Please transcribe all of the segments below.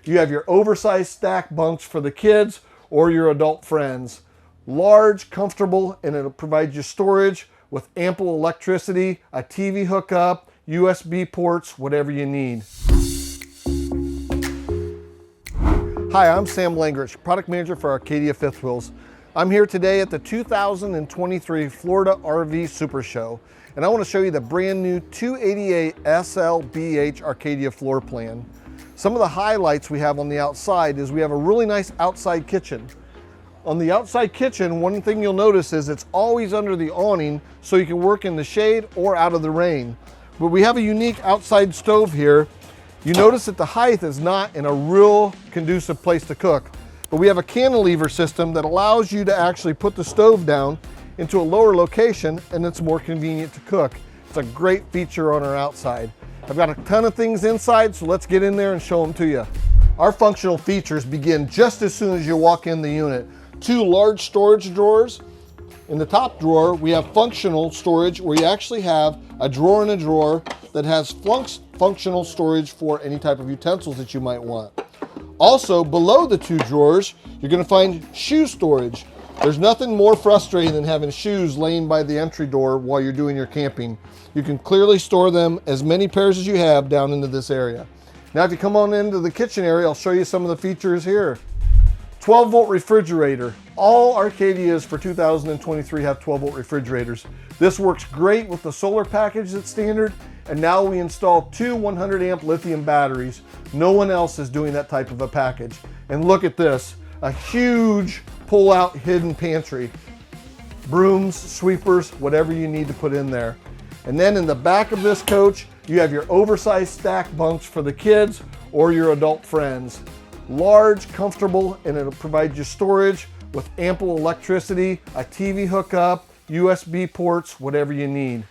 You have your oversized stack bunks for the kids or your adult friends. Large, comfortable, and it'll provide you storage with ample electricity, a TV hookup, USB ports, whatever you need. Hi, I'm Sam Langrich, Product Manager for Arcadia Fifth Wheels. I'm here today at the 2023 Florida RV Super Show, and I want to show you the brand new 288 SLBH Arcadia floor plan. Some of the highlights we have on the outside is we have a really nice outside kitchen. On the outside kitchen, one thing you'll notice is it's always under the awning so you can work in the shade or out of the rain. But we have a unique outside stove here. You notice that the height is not in a real conducive place to cook, but we have a cantilever system that allows you to actually put the stove down into a lower location, and it's more convenient to cook. It's a great feature on our outside. I've got a ton of things inside, so let's get in there and show them to you. Our functional features begin just as soon as you walk in the unit. 2 large storage drawers. In the top drawer, we have functional storage where you actually have a drawer and a drawer that has functional storage for any type of utensils that you might want. Also, below the 2 drawers, you're going to find shoe storage. There's nothing more frustrating than having shoes laying by the entry door while you're doing your camping. You can clearly store them, as many pairs as you have, down into this area. Now, if you come on into the kitchen area, I'll show you some of the features here. 12-volt refrigerator. All Arcadias for 2023 have 12-volt refrigerators. This works great with the solar package that's standard, and now we install 2 100-amp lithium batteries. No one else is doing that type of a package. And look at this, a huge pull-out hidden pantry. Brooms, sweepers, whatever you need to put in there. And then in the back of this coach, you have your oversized stack bunks for the kids or your adult friends. Large, comfortable, and it'll provide you storage with ample electricity, a TV hookup, USB ports, whatever you need.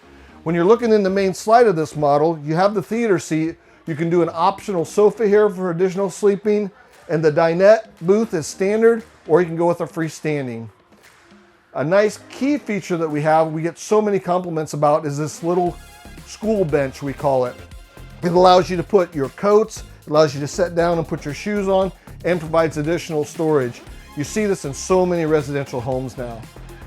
When you're looking in the main slide of this model, you have the theater seat. You can do an optional sofa here for additional sleeping, and the dinette booth is standard, or you can go with a freestanding. A nice key feature that we have, we get so many compliments about, is this little school bench, we call it. It allows you to put your coats, it allows you to sit down and put your shoes on, and provides additional storage. You see this in so many residential homes now.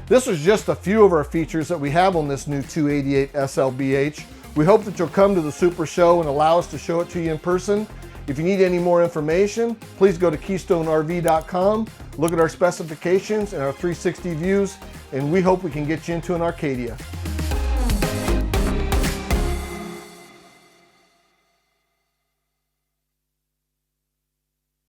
This was just a few of our features that we have on this new 288 SLBH. We hope that you'll come to the Super Show and allow us to show it to you in person. If you need any more information, please go to KeystoneRV.com, look at our specifications and our 360 views, and we hope we can get you into an Arcadia.